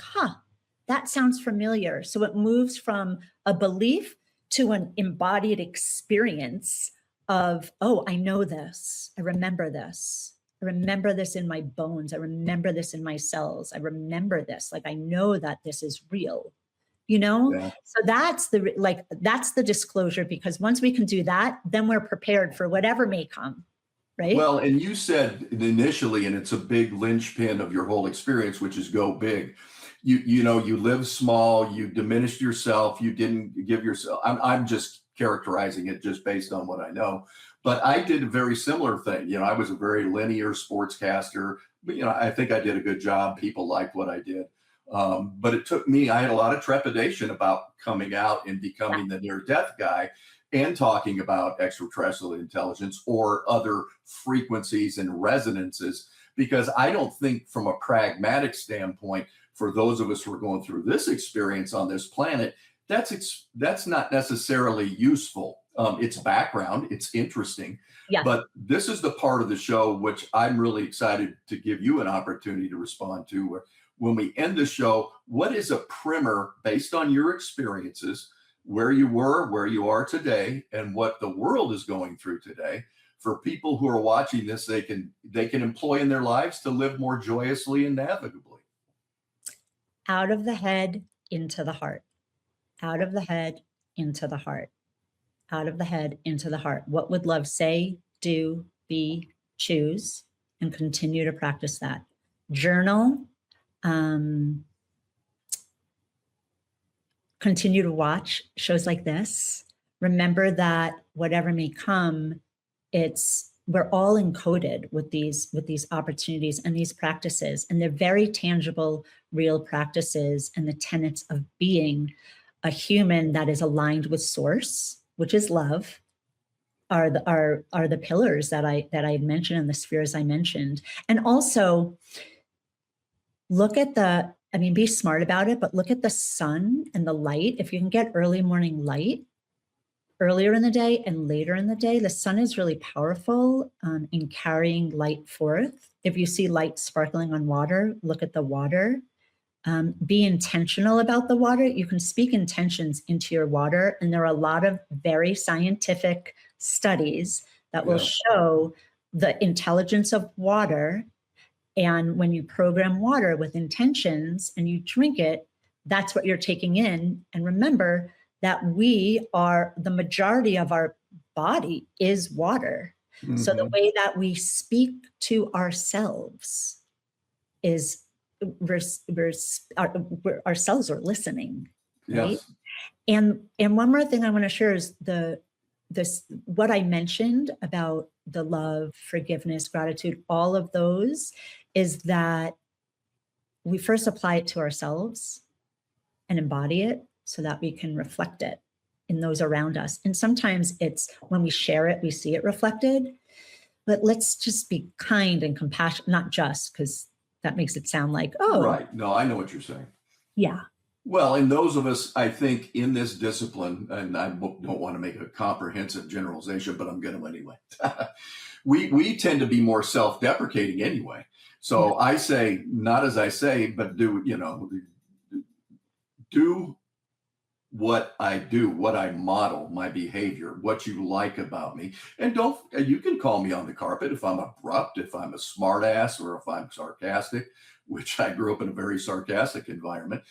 that sounds familiar. So it moves from a belief to an embodied experience of, oh, I know this. I remember this. I remember this in my bones. I remember this in my cells. I remember this. Like, I know that this is real. So that's the disclosure, because once we can do that, then we're prepared for whatever may come, right? Well, and you said initially, and it's a big linchpin of your whole experience, which is go big. You live small, you diminished yourself, you didn't give yourself, I'm just characterizing it just based on what I know, but I did a very similar thing. I was a very linear sportscaster, but I think I did a good job. People liked what I did. But it took me, I had a lot of trepidation about coming out and becoming the near-death guy and talking about extraterrestrial intelligence or other frequencies and resonances, because I don't think from a pragmatic standpoint, for those of us who are going through this experience on this planet, that's not necessarily useful. It's background, it's interesting, but this is the part of the show which I'm really excited to give you an opportunity to respond to, where when we end the show, what is a primer based on your experiences, where you were, where you are today, and what the world is going through today, for people who are watching this, they can employ in their lives to live more joyously and navigably? Out of the head, into the heart. Out of the head, into the heart. Out of the head, into the heart. What would love say, do, be, choose, and continue to practice that. Journal. Continue to watch shows like this. Remember that whatever may come, we're all encoded with these opportunities and these practices, and they're very tangible, real practices, and the tenets of being a human that is aligned with source, which is love, are the pillars that I mentioned, and the spheres I mentioned. And also look at I mean, be smart about it, but look at the sun and the light. If you can get early morning light earlier in the day and later in the day, the sun is really powerful in carrying light forth. If you see light sparkling on water, look at the water. Be intentional about the water. You can speak intentions into your water. And there are a lot of very scientific studies that will show the intelligence of water. And when you program water with intentions and you drink it, that's what you're taking in. And remember that the majority of our body is water. Mm-hmm. So the way that we speak to ourselves is our cells are listening. Right? Yes. And one more thing I want to share is what I mentioned about the love, forgiveness, gratitude, all of those, is that we first apply it to ourselves and embody it so that we can reflect it in those around us. And sometimes it's when we share it, we see it reflected. But let's just be kind and compassionate, not just, because that makes it sound like, oh. Right. No, I know what you're saying. Yeah. Well, and those of us, I think, in this discipline, and I don't want to make a comprehensive generalization, but I'm going to anyway. we tend to be more self-deprecating anyway. So I say, not as I say, but do what I do, what I model, my behavior, what you like about me. And you can call me on the carpet if I'm abrupt, if I'm a smart ass, or if I'm sarcastic, which I grew up in a very sarcastic environment.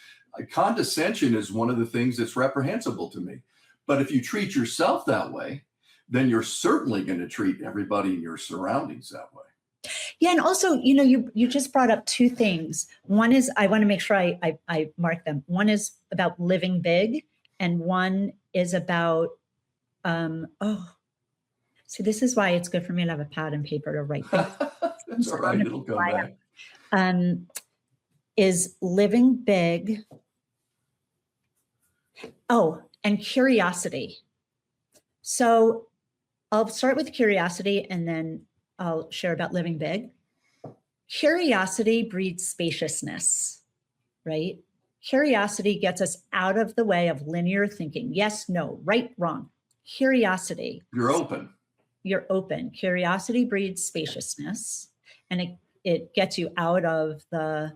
Condescension is one of the things that's reprehensible to me. But if you treat yourself that way, then you're certainly going to treat everybody in your surroundings that way. Yeah. And also, you just brought up two things. One is, I want to make sure I mark them. One is about living big, and one is about, see, this is why it's good for me to have a pad and paper to write things. That's all right. It'll come back. Is living big. Oh, and curiosity. So I'll start with curiosity and then I'll share about living big. Curiosity breeds spaciousness, right? Curiosity gets us out of the way of linear thinking. Yes, no, right, wrong. Curiosity. You're open. You're open. Curiosity breeds spaciousness, and it gets you out of the,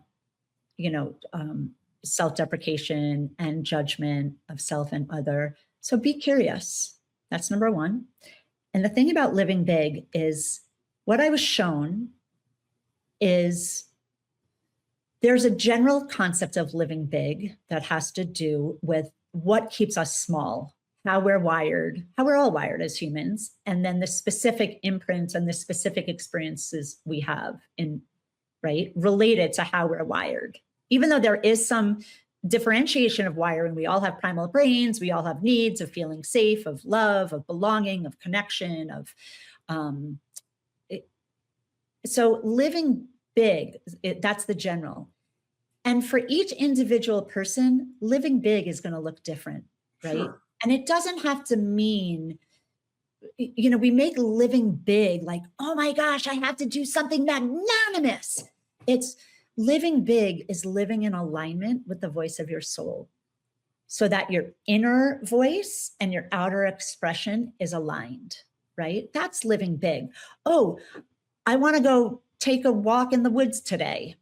self-deprecation and judgment of self and other. So be curious. That's number one. And the thing about living big is what I was shown is there's a general concept of living big that has to do with what keeps us small, how we're wired, how we're all wired as humans, and then the specific imprints and the specific experiences we have related to how we're wired. Even though there is some differentiation of wiring, we all have primal brains, we all have needs of feeling safe, of love, of belonging, of connection, so living big, that's the general. And for each individual person, living big is going to look different, right? Sure. And it doesn't have to mean, we make living big like, oh my gosh, I have to do something magnanimous. It's living big is living in alignment with the voice of your soul so that your inner voice and your outer expression is aligned, right? That's living big. Oh, I want to go take a walk in the woods today.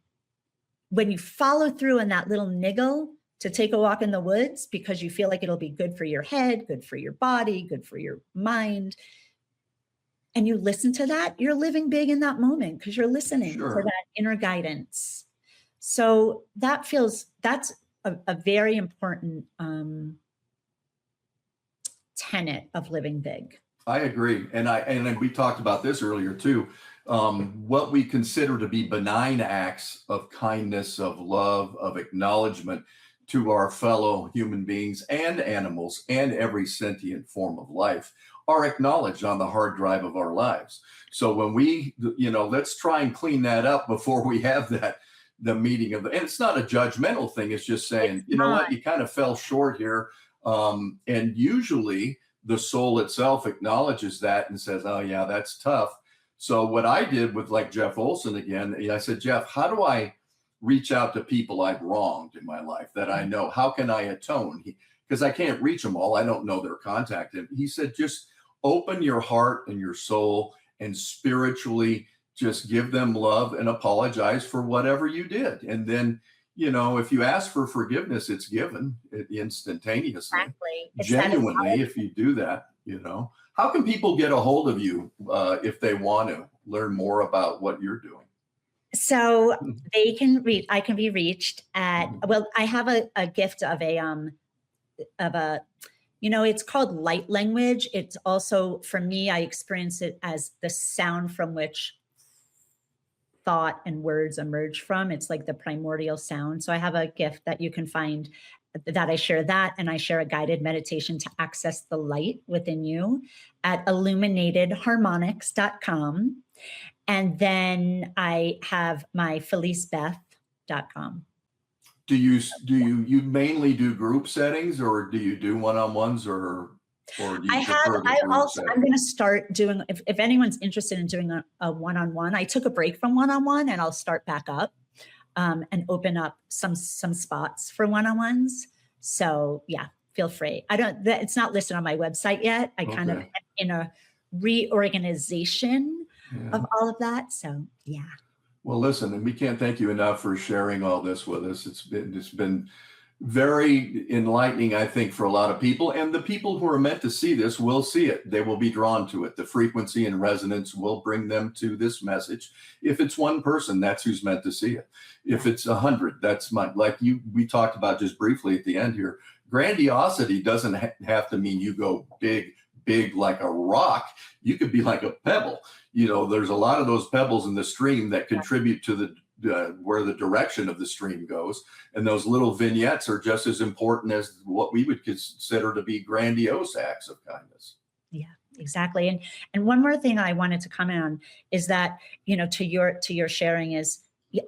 When you follow through in that little niggle to take a walk in the woods because you feel like it'll be good for your head, good for your body, good for your mind, and you listen to that, you're living big in that moment because you're listening to that inner guidance. So that's a very important tenet of living big. I agree. And we talked about this earlier too. What we consider to be benign acts of kindness, of love, of acknowledgement to our fellow human beings and animals and every sentient form of life are acknowledged on the hard drive of our lives. So when we, let's try and clean that up before we have the meeting and it's not a judgmental thing. It's just saying, what, you kind of fell short here. And usually the soul itself acknowledges that and says, oh yeah, that's tough. So what I did with like Jeff Olson again, I said, Jeff, how do I reach out to people I've wronged in my life that I know. How can I atone? Because I can't reach them all. I don't know their contact. And he said, just open your heart and your soul and spiritually just give them love and apologize for whatever you did. And then, you know, if you ask for forgiveness, it's given instantaneously. Exactly. It's Genuinely, if you do that, you know. How can people get a hold of you if they want to learn more about what you're doing? So I can be reached at, well, I have a gift of a, you know, it's called light language. It's also, for me, I experience it as the sound from which thought and words emerge from. It's like the primordial sound. So I have a gift that you can find that I share that, and I share a guided meditation to access the light within you at illuminatedharmonics.com. And then I have my felicebeth.com. Do you mainly do group settings, or do you do one-on-ones, or do you prefer the group setting? I'm going to start doing, if anyone's interested in doing a one-on-one, I took a break from one-on-one and I'll start back up and open up some spots for one-on-ones. So yeah, feel free. It's not listed on my website yet. I kind of in a reorganization of all of that. So yeah. Well, listen, and we can't thank you enough for sharing all this with us. It's been very enlightening, I think, for a lot of people, and the people who are meant to see this will see it. They will be drawn to it. The frequency and resonance will bring them to this message. If it's one person, that's who's meant to see it. If it's 100, that's we talked about just briefly at the end here. Grandiosity doesn't have to mean you go big like a rock. You could be like a pebble. You know, there's a lot of those pebbles in the stream that contribute to the where the direction of the stream goes. And those little vignettes are just as important as what we would consider to be grandiose acts of kindness. Yeah, exactly. And one more thing I wanted to comment on is that, you know, to your sharing is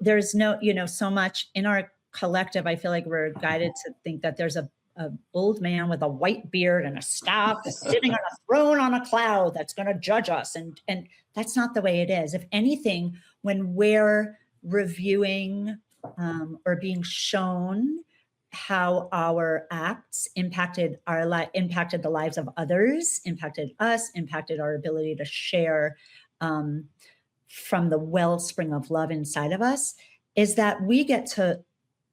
there's no, you know, so much in our collective, I feel like we're guided to think that there's a old man with a white beard and a staff sitting on a throne on a cloud that's going to judge us. And that's not the way it is. If anything, when we're reviewing or being shown how our acts impacted the lives of others, impacted us, impacted our ability to share from the wellspring of love inside of us, is that we get to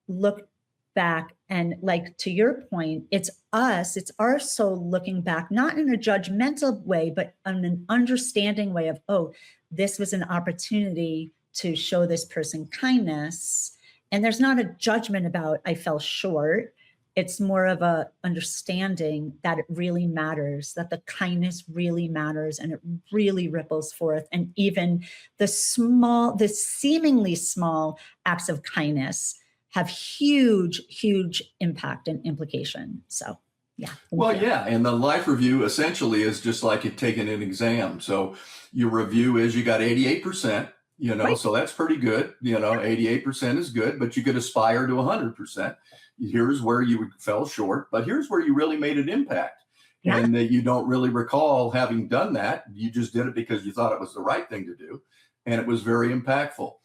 look back and, like, to your point, it's us, it's our soul looking back, not in a judgmental way, but in an understanding way of, oh, this was an opportunity to show this person kindness. And there's not a judgment about, I fell short. It's more of a understanding that it really matters, that the kindness really matters, and it really ripples forth. And even the seemingly small acts of kindness have huge, huge impact and implication. So yeah. Well, yeah. And the life review essentially is just like taking an exam. So your review is you got 88%, you know, right. So that's pretty good. You know, 88% is good, but you could aspire to 100%. Here's where you fell short, but here's where you really made an impact. Yeah. And that you don't really recall having done that. You just did it because you thought it was the right thing to do. And it was very impactful.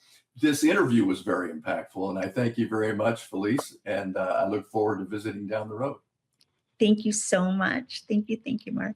This interview was very impactful, and I thank you very much, Felice, and I look forward to visiting down the road. Thank you so much. Thank you, Mark.